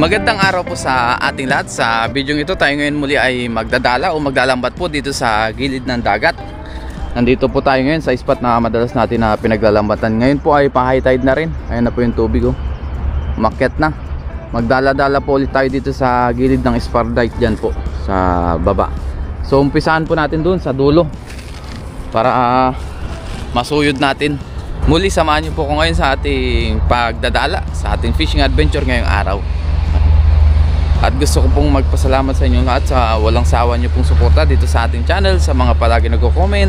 Magandang araw po sa ating lahat. Sa video ito tayo ngayon muli ay magdadala o maglalambat po dito sa gilid ng dagat. Nandito po tayo ngayon sa spot na madalas natin na pinaglalambatan. Ngayon po ay pa-high tide na rin. Ayan na po yung tubig, oh. Umakyat na. Magdala-dala po ulit tayo dito sa gilid ng spar dike dyan po sa baba. So umpisahan po natin dun sa dulo para masuyod natin. Muli samahan niyo po ko ngayon sa ating pagdadala, sa ating fishing adventure ngayong araw. At gusto ko pong magpasalamat sa inyo lahat sa walang sawa nyo pong suporta dito sa ating channel, sa mga palagi nagko-comment,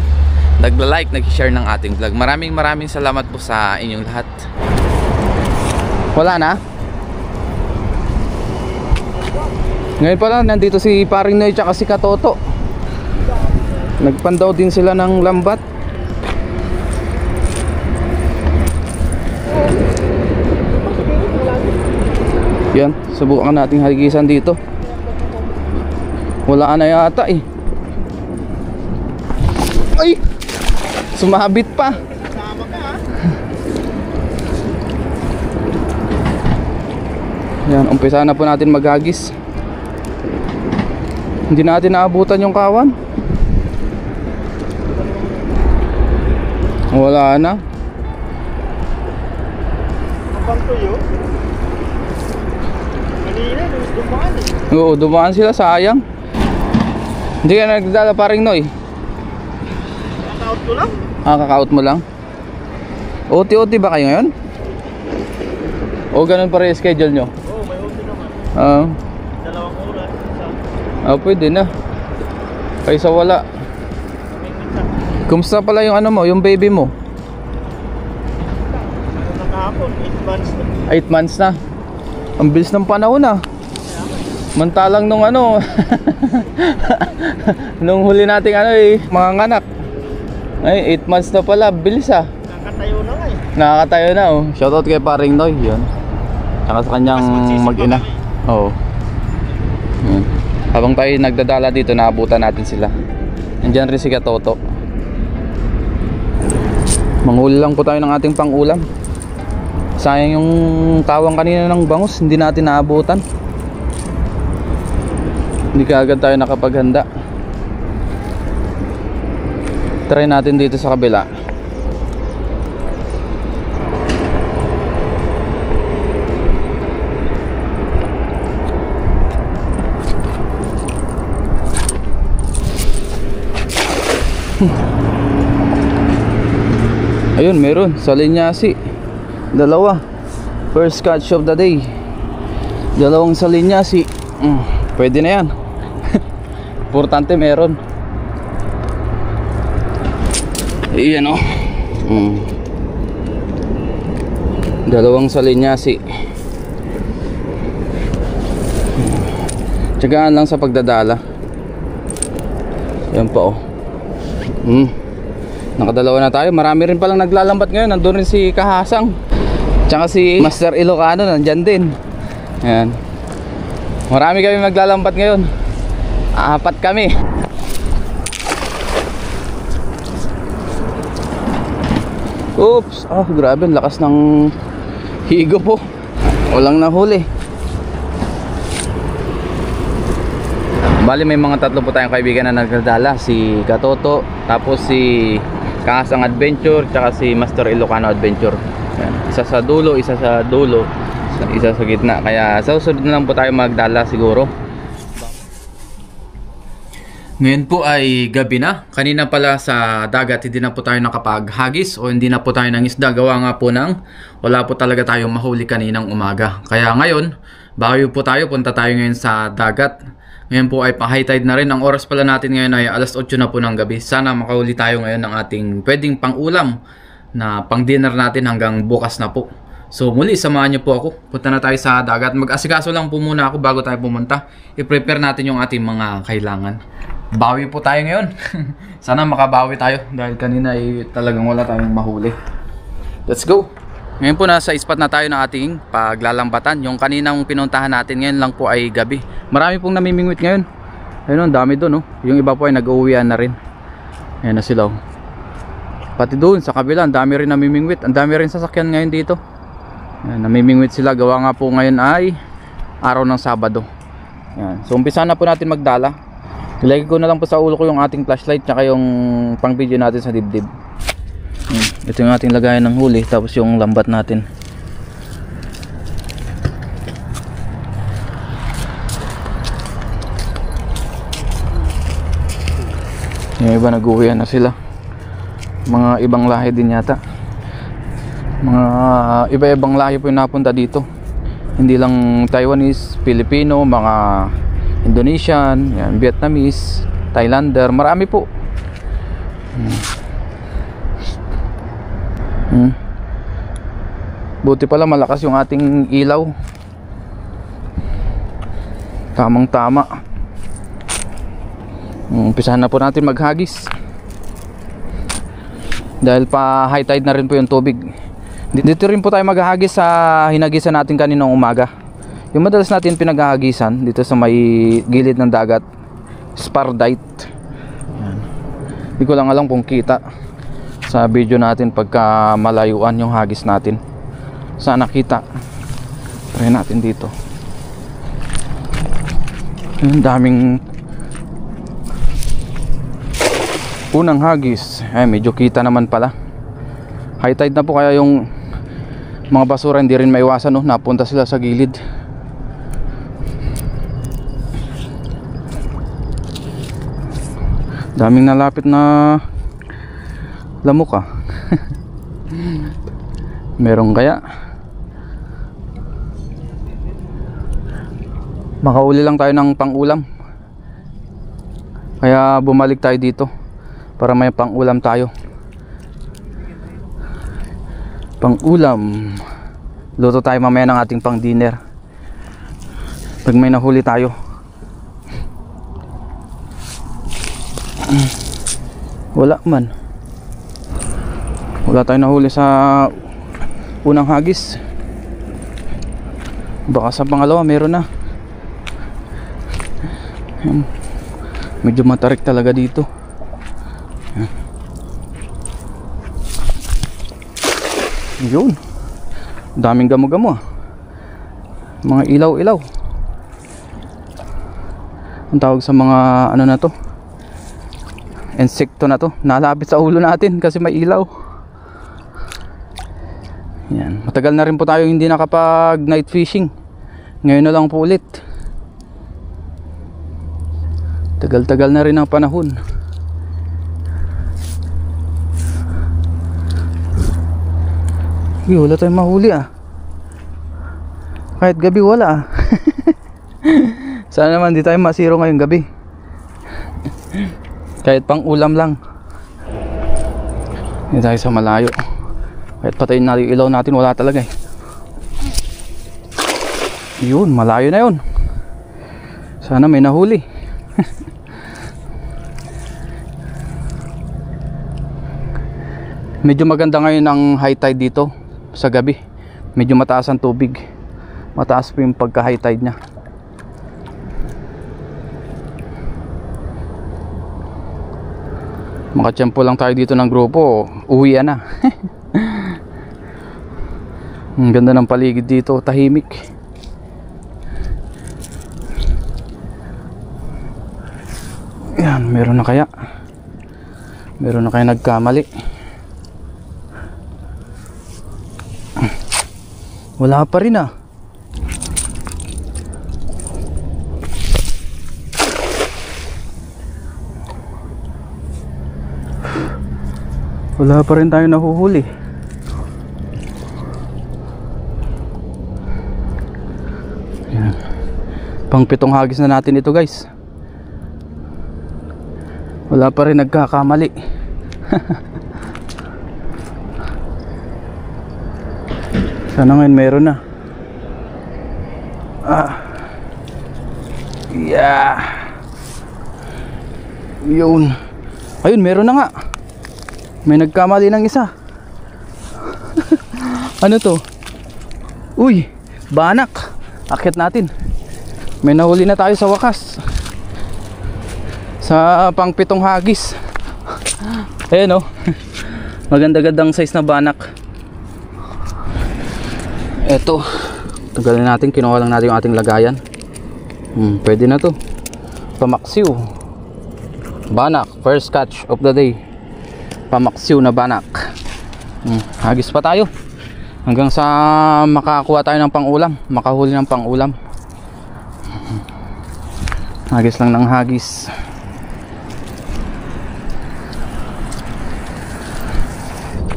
nagla-like, nag-share ng ating vlog. Maraming salamat po sa inyong lahat. Wala na? Ngayon pala nandito si Paring Noy at si Katoto. Nagpandaw din sila ng lambat. Yan, subukan nating haligisan dito. Wala na yata eh. Ay! Sumabit pa. Yan, umpisa na po natin maghagis. Hindi natin naabutan yung kawan. Wala na. Abang tuyo? Oo, dumaan sila, sayang. Hindi ka nagdala Paring Noy? Kaka-out ko lang? Kaka-out mo lang? OT ba kayo ngayon? O ganun pa rin schedule nyo? Oo, may OT naman. 2 oras isa. Pwede na. Kaysa wala. Kumusta pala yung ano mo, yung baby mo? Nakahapon, 8 months na. 8 months na. Ang bilis ng panahon ah. Mantalang nung ano nung huli nating ano mga nganak. Ay 8 months na pala, bilis ah. Nakakatayo na nga eh. Nakakatayo na oh. Shoutout kay Paring Noy, yun. Tsaka sa kanyang mag-ina. Oo. Yun. Habang tayo nagdadala dito, naabutan natin sila. Nandiyan rin si Katoto. Manghuli lang po tayo ng ating pang-ulam. Sayang yung tawang kanina ng bangus, hindi natin naabutan. Hindi kaagad tayo nakapaghanda. Try natin dito sa kabila. Ayun, meron sa linyasi. Dalawa. First catch of the day. Dalawang sa linyasi. Pwede na yan. Importante meron. Iyan oh. Dalawang sa linyasi. Tiyagaan lang sa pagdadala. Yan pa oh. Nakadalawa na tayo. Marami rin palang naglalambat ngayon. Nandun rin si Kahasang, tsaka si Master Ilocano, nandyan din. Ayan. Marami kami maglalambat ngayon. 4 kami. Oops. Grabe, lakas ng higo po. Walang nahuli. Bali may mga 3 po tayong kaibigan na nagdadala. Si Katoto, tapos si Kahasang Adventure, tsaka si Master Ilocano Adventure. Ayan. Isa sa dulo, isa sa dulo, isa sa gitna. Kaya sa susunod na lang po tayo magdala siguro. Ngayon po ay gabi na. Kanina pala sa dagat hindi na po tayo nakapaghagis o hindi na po tayo ng isda. Gawa nga po ng wala po talaga tayong mahuli kaninang umaga. Kaya ngayon, bawi po tayo. Punta tayo ngayon sa dagat. Ngayon po ay pa-high tide na rin. Ang oras pala natin ngayon ay alas 8 na po ng gabi. Sana makahuli tayo ngayon ng ating pwedeng pang-ulam na pang-dinner natin hanggang bukas na po. So muli, samahan niyo po ako. Punta na tayo sa dagat. Mag-asikaso lang po muna ako bago tayo pumunta. I-prepare natin yung ating mga kailangan. Bawi po tayo ngayon. Sana makabawi tayo dahil kanina ay talagang wala tayong mahuli. Let's go. Ngayon po nasa spot na tayo ng ating paglalambatan. Yung kaninang pinuntahan natin ngayon lang po ay gabi. Marami pong namimingwit ngayon. Ayun, ang dami doon, oh. Yung iba po ay nag-uwian na rin. Ayan na sila, oh. Pati doon sa kabila, ang dami rin namimingwit. Ang dami rin sasakyan ngayon dito. Ayan, namimingwit sila. Gawa nga po ngayon ay araw ng Sabado. Yan. So umpisa na po natin magdala. Ilagay ko na lang po sa ulo ko yung ating flashlight tsaka yung pang video natin sa dibdib. Ito yung ating lagayan ng huli, tapos yung lambat natin. Yung iba nag-uwian na sila. Mga ibang lahi din yata. Mga iba-ibang lahi po yung napunta dito. Hindi lang Taiwanese, Filipino, mga Indonesian, yan, Vietnamese, Thailander, marami po. Buti pala malakas yung ating ilaw. Tamang tama. Umpisahan na po natin maghagis. Dahil pa high tide na rin po yung tubig. Dito rin po tayo maghahagis sa hinagisan natin kaninang umaga. Yung madalas natin pinaghahagisan dito sa may gilid ng dagat, Spardite. Hindi ko lang alam kung kita sa video natin pagka malayuan yung hagis natin. Sana kita. Try natin dito. Ang daming unang hagis. Medyo kita naman pala. High tide na po kaya yung mga basura hindi rin maiwasan, no? Napunta sila sa gilid. Daming nalapit na lamok ah. Meron kaya? Makauli lang tayo ng pang-ulam. Kaya bumalik tayo dito para may pang-ulam tayo. Pang-ulam. Luto tayo mamaya ng ating pang-dinner pag may nahuli tayo. Wala man. Wala tayong nahuli sa unang hagis. Baka sa pangalawa meron na. Medyo matarik talaga dito. Yun. Daming gamo-gamo ah. Mga ilaw-ilaw. Ang tawag sa mga ano na to, insekto na to. Nalapit sa ulo natin kasi may ilaw. Yan. Matagal na rin po tayo hindi nakapag night fishing. Ngayon na lang po ulit. Tagal-tagal na rin ang panahon. Wala tayong mahuli ah. Kahit gabi wala ah. Sana naman di tayo masiro ngayong gabi. Kahit pang ulam lang. Hindi tayo sa malayo. Kahit patayin natin yung ilaw natin, wala talaga eh. Yun, malayo na yun. Sana may nahuli. Medyo maganda ngayon ang high tide dito sa gabi. Medyo mataas ang tubig. Mataas po yung pagka high tide nya. Makatsyempo lang tayo dito ng grupo, uwian na. Ang ganda ng paligid dito, tahimik. Yan, meron na kaya? Meron na kaya nagkamali? Wala pa rin ah. Wala pa rin tayo nahuhuli. Yan. Pang 7 hagis na natin ito guys. Wala pa rin nagkakamali. Sana ngayon meron na. Yeah. Yun. Ayun, meron na nga. May nagkamali ng isa. Ano to? Uy, banak. Akyat natin. May nahuli na tayo sa wakas. Sa pang 7 hagis. Ayan o. Maganda-gandang size na banak. Eto. Tanggalin natin, kinuha lang natin yung ating lagayan. Pwede na to. Pamaksiw. Banak, first catch of the day. Pamaksiw na banak. Hagis pa tayo hanggang sa makakuha tayo ng pang-ulam, makahuli ng pang-ulam. Hagis lang ng hagis.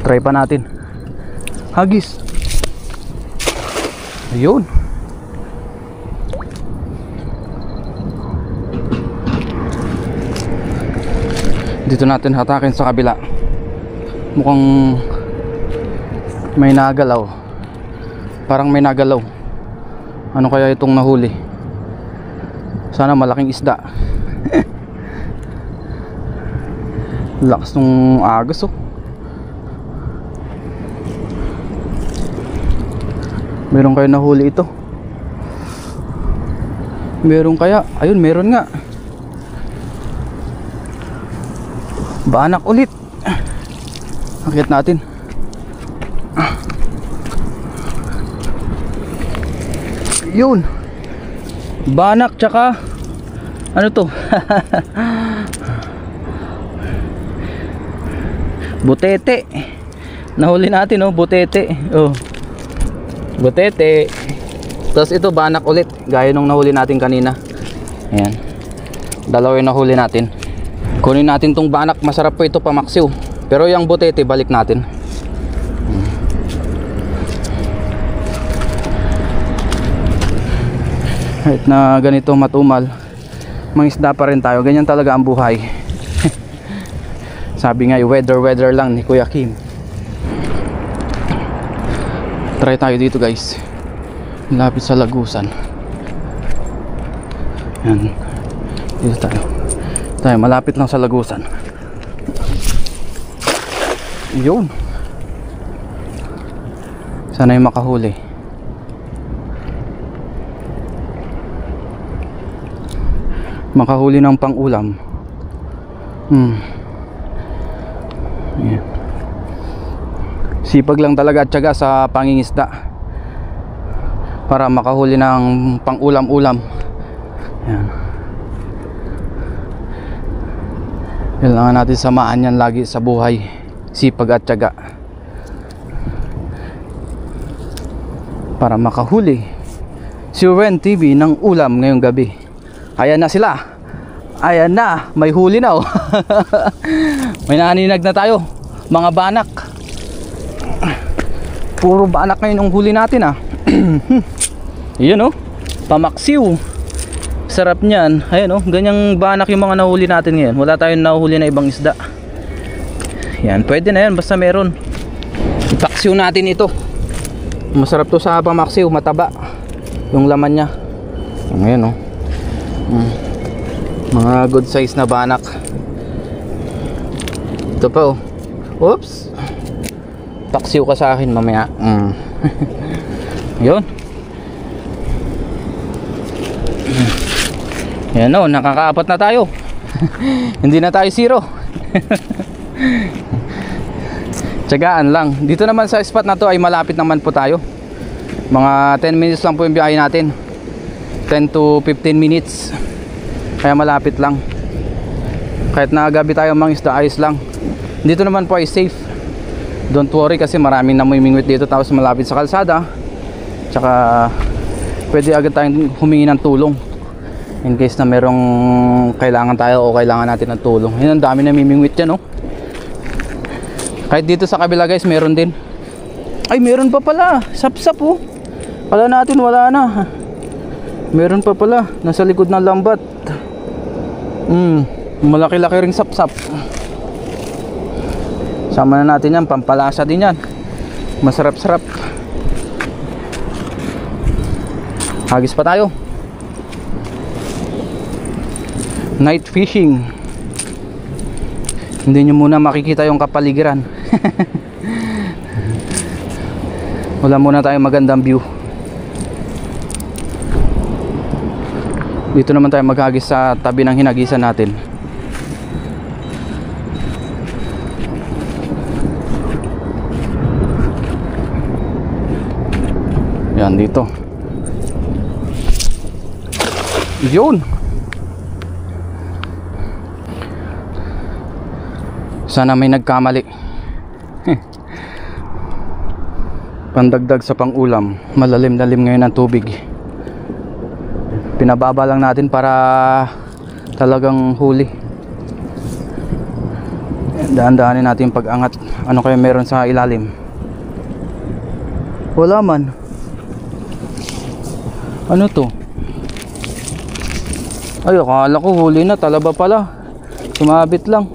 Try pa natin. Hagis. Ayun. Dito natin hatakin sa kabila. Mukhang may nagalaw. Parang may nagalaw. Ano kaya itong nahuli? Sana malaking isda. Lakas ng agos oh. Meron kayo nahuli ito? Meron kaya? Ayun, meron nga. Banak ulit. Akit natin. Yun. Banak tsaka ano to? Butete. Nahuli natin oh, butete. Oh. Butete. Tapos ito banak ulit, gaya nung nahuli natin kanina. Ayan. Dalawa yung nahuli natin. Kunin natin tong banak, masarap po ito pamaksiw. Pero yung butete balik natin. Kahit na ganito matumal, mangisda pa rin tayo. Ganyan talaga ang buhay. Sabi nga weather lang ni Kuya Kim. Try tayo dito guys. Lapit sa lagusan. Yan. Dito tayo malapit lang sa lagusan. Yun. Sana yung makahuli. Makahuli ng pang-ulam. Yan. Sipag lang talaga at tiyaga sa pangingisda para makahuli ng pang-ulam-ulam. Yan. Kailangan natin samaan yan lagi sa buhay. Sipag at tiyaga para makahuli si Ren TV ng ulam ngayong gabi. Ayan na sila. Ayan na, may huli na oh. May naninag na tayo. Mga banak. Puro banak ngayon ang huli natin ah. Yun oh, pamaksiw. Sarap niyan. Ayan oh, ganyang banak yung mga nahuli natin ngayon. Wala tayong nahuli na ibang isda. Yan, pwede na yan basta meron. Ipaksiw natin ito. Masarap to sa pamaksiw, mataba yung laman niya. Ayan oh. Mga good size na banak. Ito pa oh. Oops. Paksiw ka sa akin mamaya. Yun. Yan o, nakakaapat na tayo. Hindi na tayo zero. Tiyagaan lang. Dito naman sa spot na to ay malapit naman po tayo. Mga 10 minutes lang po yung biyahe natin. 10 to 15 minutes. Kaya malapit lang. Kahit na gabi tayo mangisda, ayos lang. Dito naman po ay safe. Don't worry kasi maraming namimingwit dito, tapos malapit sa kalsada. Tsaka pwede agad tayong humingi ng tulong in case na merong kailangan tayo o kailangan natin ng tulong. Yun, ang dami namimingwit dyan oh. Kahit dito sa kabila guys, meron din. Ay, meron pa pala. Sapsap oh. Kala natin wala na. Meron pa pala. Nasa likod ng lambat. Malaki-laki ring sapsap. Sama na natin yan. Pampalasa din yan. Masarap-sarap. Hagis pa tayo. Night fishing. Hindi nyo muna makikita yung kapaligiran. Wala muna tayong magandang view. Dito naman tayo maghagis sa tabi ng hinagisan natin. Yan dito. Yun. Sana may nagkamali. Pandagdag sa pangulam. Malalim-lalim ngayon ang tubig. Pinababa lang natin para talagang huli. Daan-daanin natin yung pag-angat. Ano kaya meron sa ilalim? Wala man. Ano to? Ay, akala ko huli na. Talaba pala. Sumabit lang.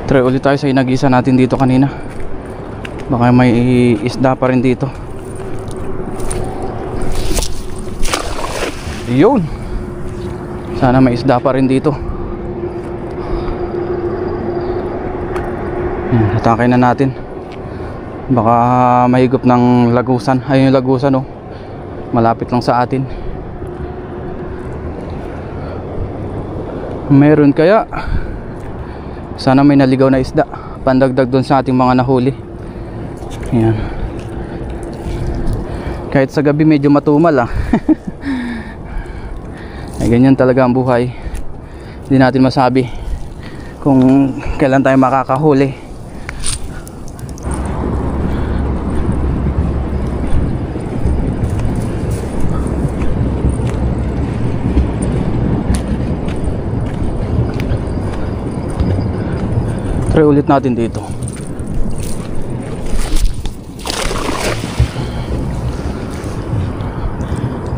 Try ulit tayo sa inagisa natin dito kanina. Baka may isda pa rin dito. Yun. Sana may isda pa rin dito. Hatakay na natin. Baka mahigop ng lagusan. Ayun yung lagusan, oh. Malapit lang sa atin. Meron kaya? Sana may naligaw na isda. Pandagdag doon sa ating mga nahuli. Ayan. Kahit sa gabi medyo matumal, ah. Ay, ganyan talaga ang buhay. Hindi natin masabi kung kailan tayo makakahuli. Try ulit natin dito.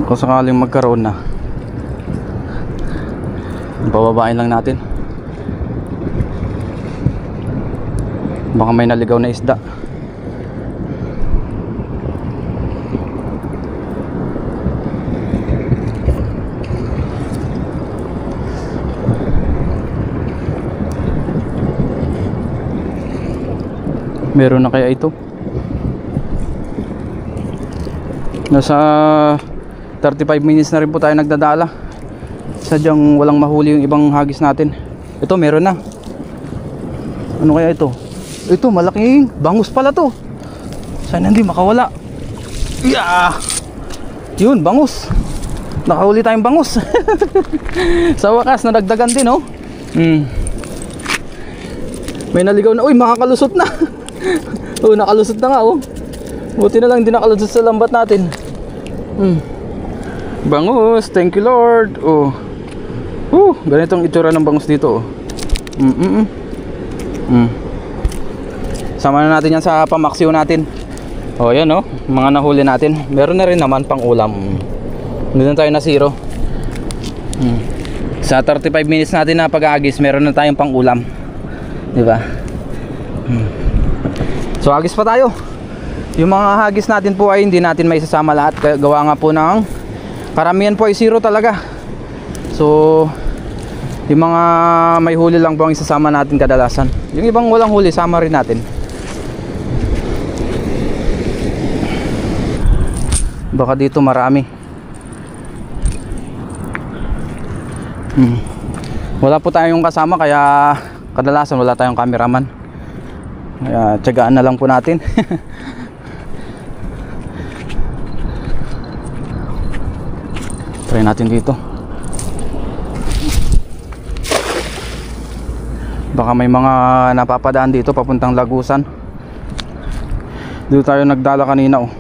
Kung sakaling magkaroon na, bababain lang natin. Baka may naligaw na isda. Meron na kaya ito? Nasa 35 minutes na rin po tayo nagdadala. Sadyang walang mahuli yung ibang hagis natin. Ito meron na. Ano kaya ito? Ito malaking bangus pala to. Sana hindi makawala. Yeah! Yun, bangus. Nakahuli tayong bangus. Sa wakas nadagdagan din, oh. May naligaw na. Uy, makakalusot na. Oh, nakalusot na nga, oh. Buti na lang hindi nakalusot sa lambat natin. Bangus, thank you Lord. Oh. Ganitong itsura ng bangus dito, oh. Sama na natin yan sa pamaksiw natin. Oh, yan, oh. Mga nahuli natin. Meron na rin naman pang ulam. Hindi na tayo na zero. Sa 35 minutes natin na pag-aagis, meron na tayong pang ulam. Diba? So hagis pa tayo. Yung mga hagis natin po ay hindi natin may isasama lahat. Gawa nga po ng karamihan po ay zero talaga. So yung mga may huli lang po ang isasama natin kadalasan. Yung ibang walang huli, sama rin natin. Baka dito marami. Wala po tayong kasama, kaya kadalasan wala tayong cameraman. Kaya tiyagaan na lang po natin. Try natin dito. Baka may mga napapadaan dito papuntang Lagusan. Dito tayo nagdala kanina, oh.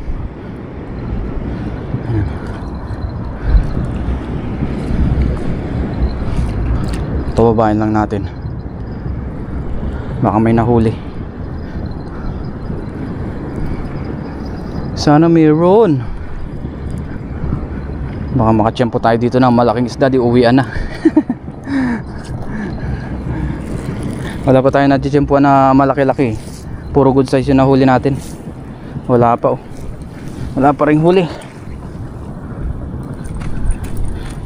Bababain lang natin. Baka may nahuli. Sana mayroon. Baka makatsyempo tayo dito ng malaking isda, di uwian na. Wala pa tayo natitsyempoan na malaki-laki. Puro good size yung nahuli natin. Wala pa, oh. Wala pa ring huli.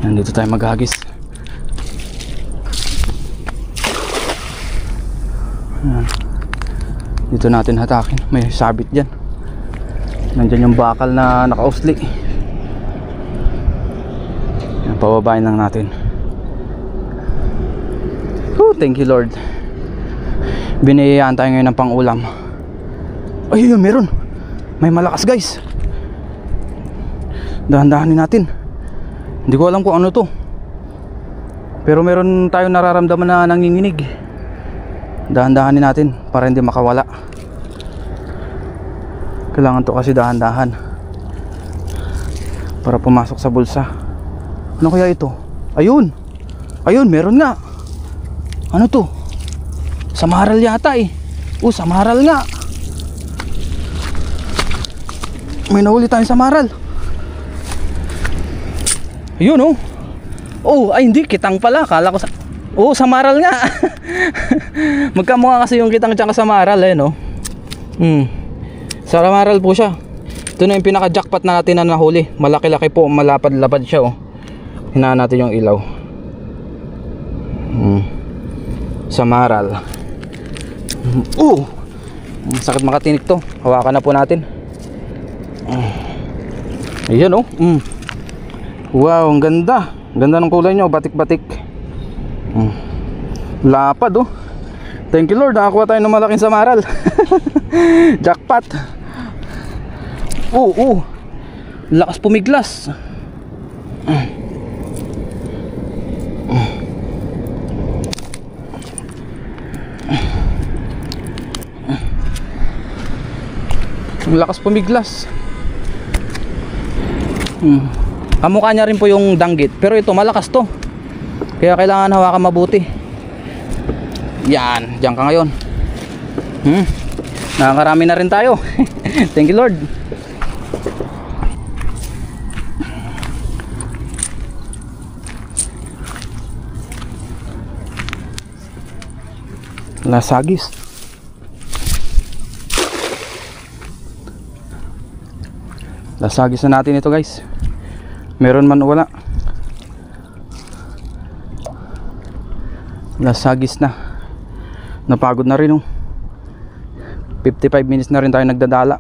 Yan, dito tayo maghagis. Yan. Dito natin hatakin. May sabit dyan. Nandyan yung bakal na naka-usli. Yan, pababain lang natin. Thank you Lord. Binayaan tayo ngayon ng pang-ulam. Ay, yun, meron. May malakas, guys. Dahan-dahanin natin. Hindi ko alam kung ano to, pero meron tayong nararamdaman na nanginginig. Dahan-dahanin natin para hindi makawala. Kailangan to kasi dahan-dahan para pumasok sa bulsa. Ano kaya ito? Ayun, ayun, meron nga. Ano to? Samaral yata eh. Samaral nga. May nahuli tayong samaral. Ayun ay hindi, kitang pala. Kala ko samaral nga. Magkamukha kasi yung kitang tsaka samaral Samaral po siya. Ito na yung pinaka jackpot na natin na nahuli. Malaki-laki po, malapad-lapad siya Hinaan natin yung ilaw. Samaral. Sakit makatinik to. Hawakan na po natin. Ayan wow, ang ganda. Ganda ng kulay nyo, batik-batik. Lapad Thank you Lord, nakakuha tayo ng malaking samaral. Jackpot. Lakas pumiglas. Lakas pumiglas. Kamukha niya rin po yung danggit, pero ito malakas to, kaya kailangan hawakan mabuti. Yan, diyan ka ngayon. Nakakarami na rin tayo. Thank you Lord. Lasagis. Lasagis na natin ito guys. Meron man o wala, lasagis na. Napagod na rin 55 minutes na rin tayo nagdadala.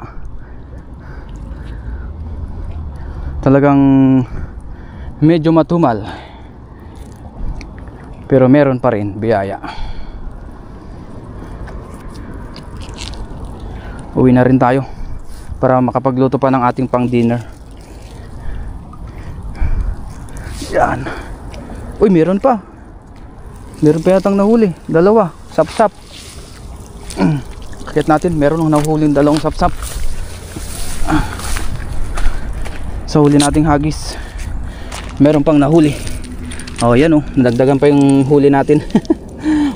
Talagang medyo matumal, pero meron pa rin biyaya. Uwi na rin tayo para makapagluto pa ng ating pang dinner. Yan. Meron pa. Meron pa yatang nahuli. Dalawa. Sap-sap. Kakit natin. Meron nahuling dalawang sap-sap. Sa huli nating hagis, meron pang nahuli. Yan nadagdagan pa yung huli natin.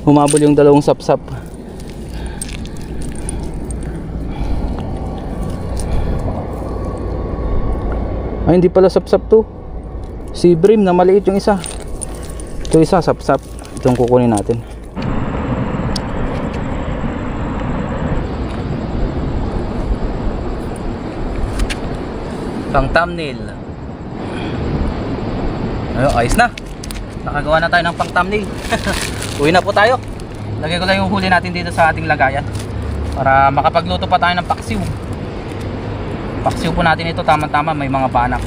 Humabol yung dalawang sap-sap. Hindi pala sap-sap to. Si Brim na maliit yung isa. Ito isa sap-sap. Itong kukunin natin. Pang thumbnail. Ayos na. Nakagawa na tayo ng pang thumbnail. Uwi na po tayo. Lagay ko lang yung huli natin dito sa ating lagayan para makapagluto pa tayo ng paksiw. Paksiw po natin ito, tama-tama, may mga banak.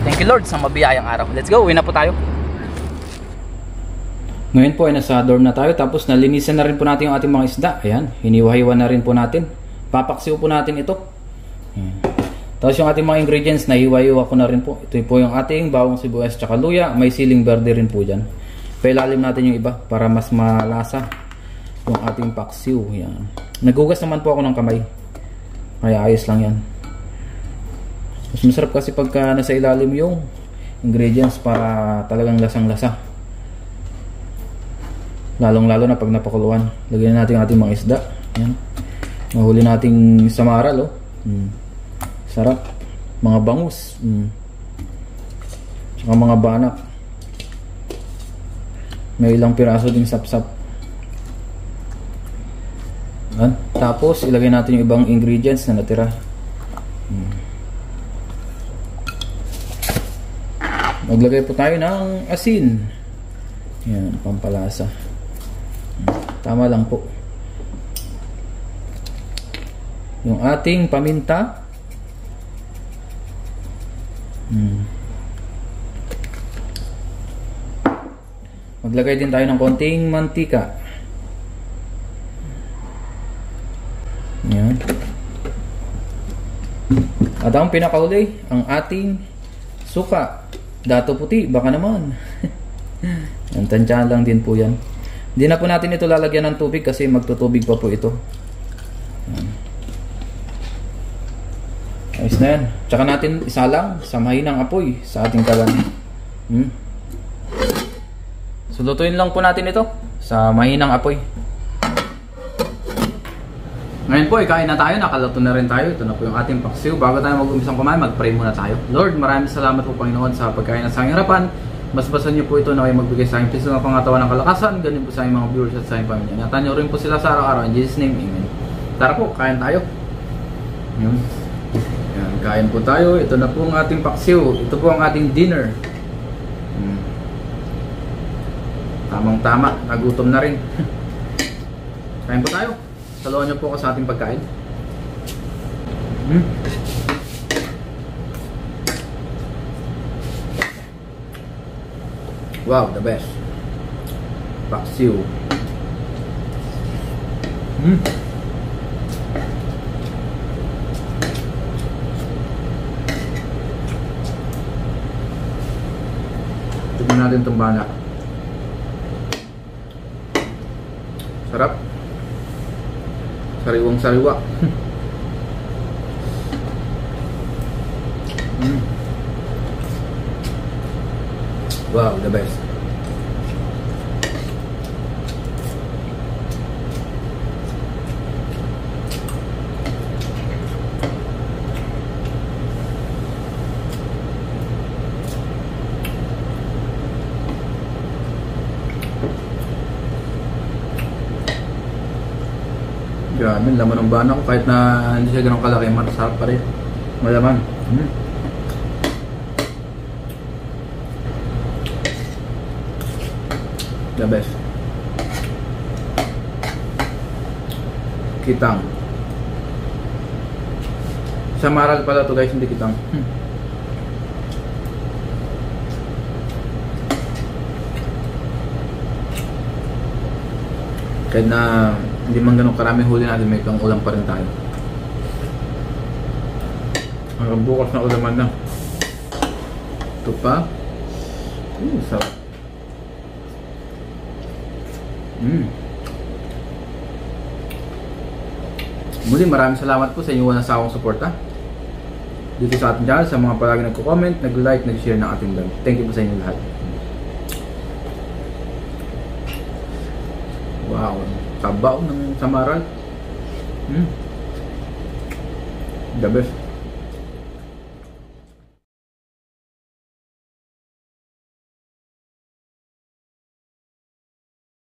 Thank you Lord sa mabiyayang araw. Let's go, uwi na po tayo. Ngayon po ay nasa dorm na tayo, tapos nalinisan na rin po natin yung ating mga isda. Ayan, hiniwa-hiwa na rin po natin. Papaksiw po natin ito. Tapos yung ating mga ingredients, nahiwa-hiwa ko na rin po. Ito po yung ating bawang sibuyas tsaka luya. May siling berde rin po dyan. Pailalim natin yung iba para mas malasa yung ating paksiw. Ayan. Nagugas naman po ako ng kamay, kaya ayos lang yan. Mas masarap kasi pagka nasa ilalim yung ingredients, para talagang lasang-lasa. Lalong-lalo na pag napakuluan. Lagyan natin yung ating mga isda. Yan. Mahuli nating samaral Sarap. Mga bangus. Tsaka mga banak. May ilang piraso ding sapsap. Yan. Tapos ilagay natin yung ibang ingredients na natira. Maglagay po tayo ng asin. Yan, pampalasa. Tama lang po. Yung ating paminta. Maglagay din tayo ng konting mantika. Yan. At ang pinakauli, ang ating Suka. Dato puti. Baka naman. Ang tansyahan lang din po yan. Hindi na po natin ito lalagyan ng tubig kasi magtutubig pa po ito. Ayos na yan. Tsaka natin isalang sa mahinang apoy sa ating kalan. So lutuin lang po natin ito sa mahinang apoy. Ngayon po, kain na tayo. Nakaluto na rin tayo. Ito na po yung ating paksiw. Bago tayo mag-umpisang kumain, mag-pray muna tayo. Lord, maraming salamat po Panginoon sa pagkain na sa aking harapan. Basbasan niyo po ito na ay magbigay sa aking piso ng pangatawan ng kalakasan. Ganun po sa aking mga viewers at sa aking pamilya. Ingatan niyo rin po sila sa araw-araw. In Jesus' name, Amen. Tara po, kain tayo. Yan, kain po tayo. Ito na po ang ating paksiw. Ito po ang ating dinner. Tamang-tama. Nagutom na rin. Kain po tayo. Saluhan niyo po ako sa ating pagkain. Wow, the best. Paksiw. Tignan natin itong banak. Sarap. Sariwang sariwa. Wow, the best. Grabe, laman ng bana ko kahit na hindi siya ganun kalaki, masarap pa rin. Malaman. The best. Kitang. Sa Maral pala to guys, hindi kitang. Kahit na hindi man ganun karami huli natin, may pang ulam pa rin tayo. Hanggang bukas na ulaman na. Ito pa. Sarap. Muli, maraming salamat po sa inyong walang sawang suporta dito sa ating channel, sa mga palagi nagko-comment, nag-like, nag-share ng ating vlog. Thank you po sa inyo lahat. Wow, tabaw ng samaral. The best.